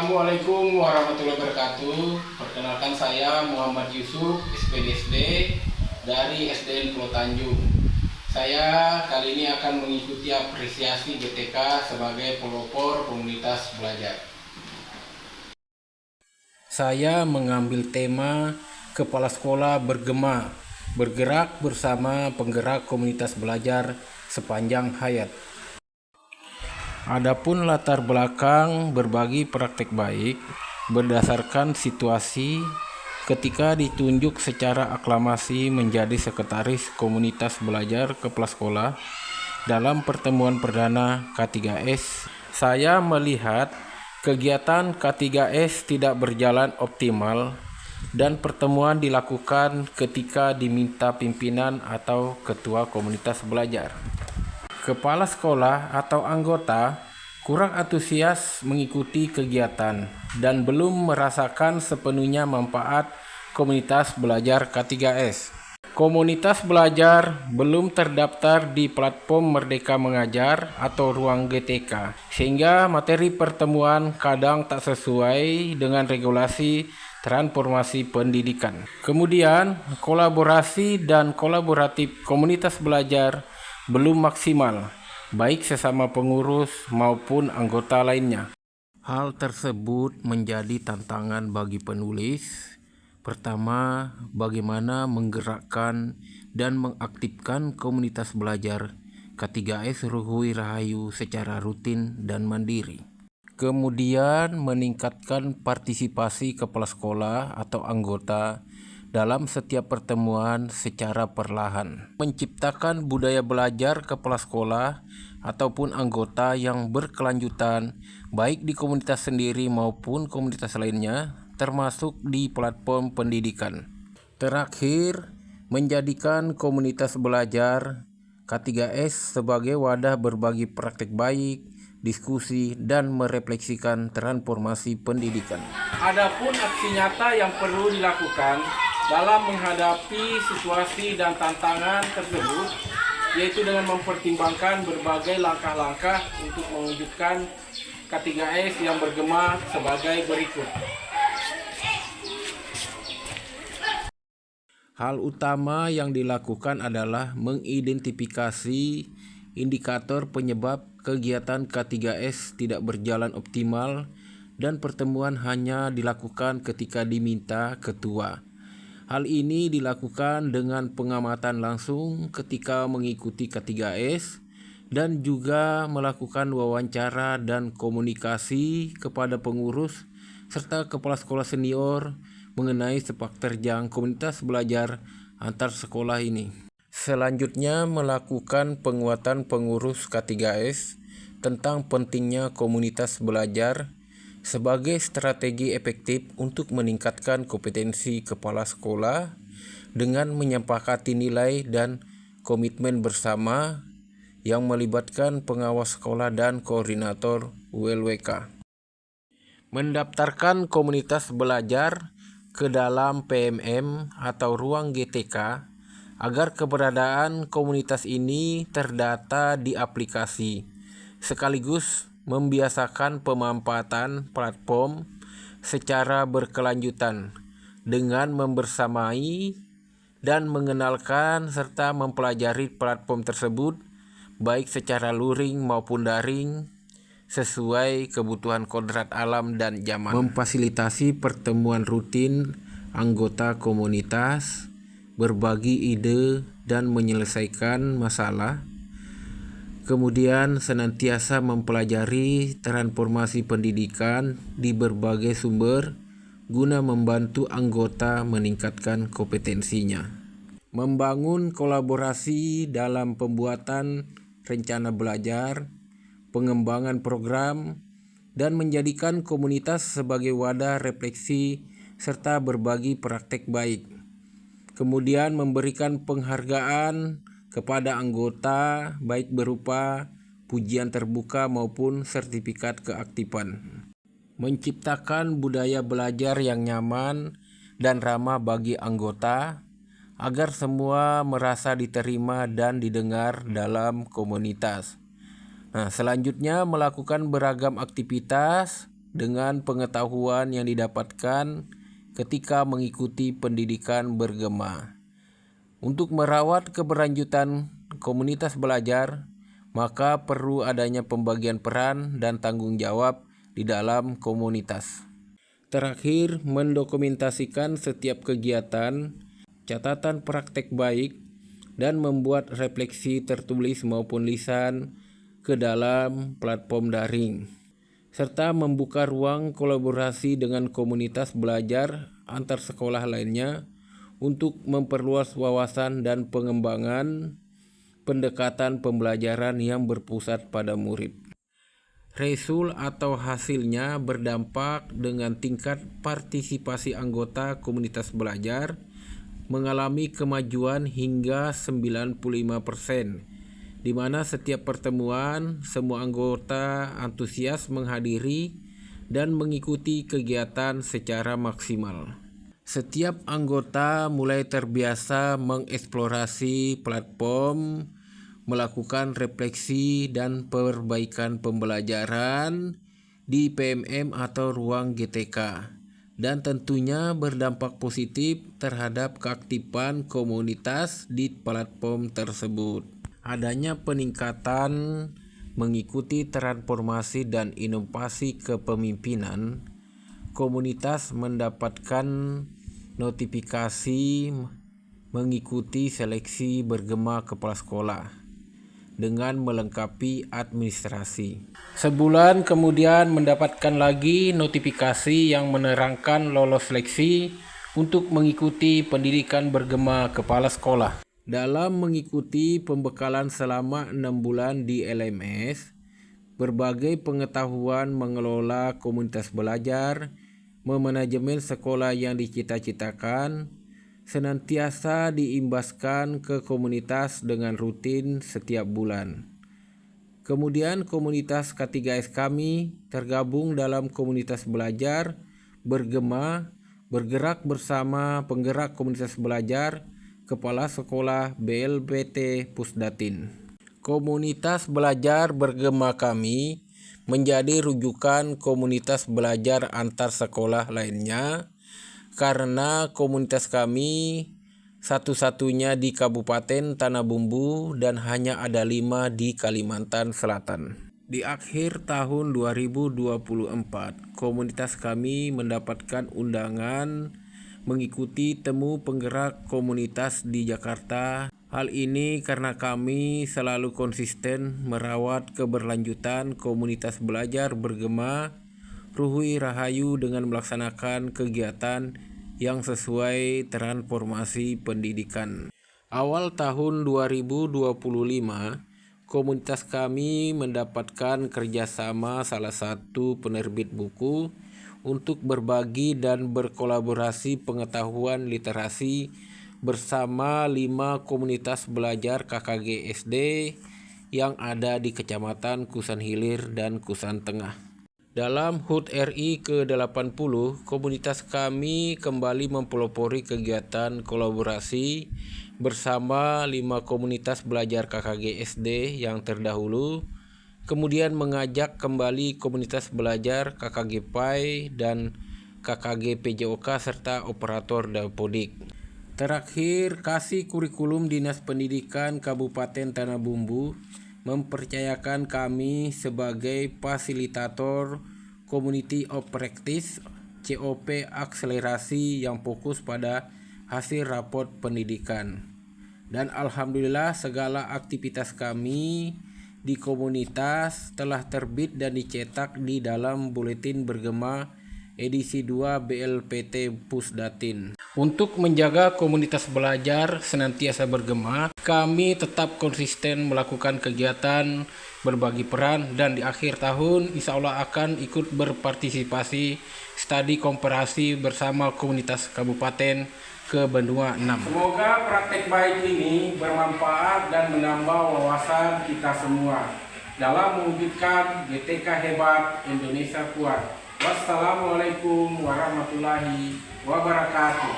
Assalamualaikum warahmatullahi wabarakatuh. Perkenalkan saya Muhammad Yusuf, SPDSD dari SDN Pulau Tanjung. Saya kali ini akan mengikuti apresiasi GTK sebagai pelopor komunitas belajar. Saya mengambil tema Kepala Sekolah Bergema, bergerak bersama penggerak komunitas belajar sepanjang hayat. Adapun latar belakang berbagi praktek baik berdasarkan situasi ketika ditunjuk secara aklamasi menjadi sekretaris komunitas belajar kepala sekolah dalam pertemuan perdana K3S. Saya melihat kegiatan K3S tidak berjalan optimal dan pertemuan dilakukan ketika diminta pimpinan atau ketua komunitas belajar. Kepala sekolah atau anggota kurang antusias mengikuti kegiatan dan belum merasakan sepenuhnya manfaat komunitas belajar K3S. Komunitas belajar belum terdaftar di platform Merdeka Mengajar atau Ruang GTK, sehingga materi pertemuan kadang tak sesuai dengan regulasi transformasi pendidikan. Kemudian, kolaborasi dan kolaboratif komunitas belajar belum maksimal, baik sesama pengurus maupun anggota lainnya. Hal tersebut menjadi tantangan bagi penulis. Pertama, bagaimana menggerakkan dan mengaktifkan komunitas belajar K3S Ruhui Rahayu secara rutin dan mandiri. Kemudian, meningkatkan partisipasi kepala sekolah atau anggota dalam setiap pertemuan secara perlahan. Menciptakan budaya belajar kepala sekolah ataupun anggota yang berkelanjutan baik di komunitas sendiri maupun komunitas lainnya, termasuk di platform pendidikan. Terakhir, menjadikan komunitas belajar K3S sebagai wadah berbagi praktek baik, diskusi, dan merefleksikan transformasi pendidikan. Adapun aksi nyata yang perlu dilakukan dalam menghadapi situasi dan tantangan tersebut, yaitu dengan mempertimbangkan berbagai langkah-langkah untuk mewujudkan K3S yang bergema sebagai berikut. Hal utama yang dilakukan adalah mengidentifikasi indikator penyebab kegiatan K3S tidak berjalan optimal dan pertemuan hanya dilakukan ketika diminta ketua. Hal ini dilakukan dengan pengamatan langsung ketika mengikuti K3S dan juga melakukan wawancara dan komunikasi kepada pengurus serta kepala sekolah senior mengenai sepak terjang komunitas belajar antar sekolah ini. Selanjutnya, melakukan penguatan pengurus K3S tentang pentingnya komunitas belajar sebagai strategi efektif untuk meningkatkan kompetensi kepala sekolah dengan menyepakati nilai dan komitmen bersama yang melibatkan pengawas sekolah dan koordinator ULWK. Mendaftarkan komunitas belajar ke dalam PMM atau ruang GTK agar keberadaan komunitas ini terdata di aplikasi, sekaligus membiasakan pemanfaatan platform secara berkelanjutan dengan membersamai dan mengenalkan serta mempelajari platform tersebut baik secara luring maupun daring sesuai kebutuhan kodrat alam dan zaman. Memfasilitasi pertemuan rutin anggota komunitas, berbagi ide dan menyelesaikan masalah. Kemudian senantiasa mempelajari transformasi pendidikan di berbagai sumber guna membantu anggota meningkatkan kompetensinya. Membangun kolaborasi dalam pembuatan rencana belajar, pengembangan program, dan menjadikan komunitas sebagai wadah refleksi serta berbagi praktek baik. Kemudian memberikan penghargaan kepada anggota baik berupa pujian terbuka maupun sertifikat keaktifan. Menciptakan budaya belajar yang nyaman dan ramah bagi anggota agar semua merasa diterima dan didengar dalam komunitas. Selanjutnya melakukan beragam aktivitas dengan pengetahuan yang didapatkan ketika mengikuti pendidikan bergema. Untuk merawat keberlanjutan komunitas belajar, maka perlu adanya pembagian peran dan tanggung jawab di dalam komunitas. Terakhir, mendokumentasikan setiap kegiatan, catatan praktek baik, dan membuat refleksi tertulis maupun lisan ke dalam platform daring, serta membuka ruang kolaborasi dengan komunitas belajar antar sekolah lainnya untuk memperluas wawasan dan pengembangan pendekatan pembelajaran yang berpusat pada murid. Result atau hasilnya berdampak dengan tingkat partisipasi anggota komunitas belajar mengalami kemajuan hingga 95%, di mana setiap pertemuan semua anggota antusias menghadiri dan mengikuti kegiatan secara maksimal. Setiap anggota mulai terbiasa mengeksplorasi platform, melakukan refleksi dan perbaikan pembelajaran di PMM atau ruang GTK, dan tentunya berdampak positif terhadap keaktifan komunitas di platform tersebut. Adanya peningkatan mengikuti transformasi dan inovasi kepemimpinan, komunitas mendapatkan notifikasi mengikuti seleksi bergema kepala sekolah dengan melengkapi administrasi. Sebulan kemudian mendapatkan lagi notifikasi yang menerangkan lolos seleksi untuk mengikuti pendidikan bergema kepala sekolah. Dalam mengikuti pembekalan selama 6 bulan di LMS, berbagai pengetahuan mengelola komunitas belajar, memanajemen sekolah yang dicita-citakan, senantiasa diimbaskan ke komunitas dengan rutin setiap bulan. Kemudian komunitas K3S kami tergabung dalam komunitas belajar bergema, bergerak bersama penggerak komunitas belajar, kepala sekolah BLPT Pusdatin. Komunitas belajar bergema kami menjadi rujukan komunitas belajar antar sekolah lainnya, karena komunitas kami satu-satunya di Kabupaten Tanah Bumbu dan hanya ada 5 di Kalimantan Selatan. Di akhir tahun 2024, komunitas kami mendapatkan undangan mengikuti temu penggerak komunitas di Jakarta. Hal ini karena kami selalu konsisten merawat keberlanjutan komunitas belajar bergema Ruhui Rahayu dengan melaksanakan kegiatan yang sesuai transformasi pendidikan. Awal tahun 2025, komunitas kami mendapatkan kerjasama salah satu penerbit buku untuk berbagi dan berkolaborasi pengetahuan literasi bersama 5 komunitas belajar KKG SD yang ada di Kecamatan Kusan Hilir dan Kusan Tengah. Dalam HUT RI ke-80, komunitas kami kembali mempelopori kegiatan kolaborasi bersama 5 komunitas belajar KKG SD yang terdahulu, kemudian mengajak kembali komunitas belajar KKG PAI dan KKG PJOK serta operator Dapodik. Terakhir, Kasih Kurikulum Dinas Pendidikan Kabupaten Tanah Bumbu mempercayakan kami sebagai fasilitator Community of Practice COP akselerasi yang fokus pada hasil raport pendidikan. Dan alhamdulillah segala aktivitas kami di komunitas telah terbit dan dicetak di dalam Buletin Bergema edisi 2 BLPT Pusdatin. Untuk menjaga komunitas belajar senantiasa bergema, kami tetap konsisten melakukan kegiatan berbagi peran dan di akhir tahun insya Allah akan ikut berpartisipasi studi komparasi bersama komunitas kabupaten ke Benua 6. Semoga praktek baik ini bermanfaat dan menambah wawasan kita semua dalam mewujudkan GTK hebat, Indonesia kuat. Wassalamualaikum warahmatullahi wabarakatuh.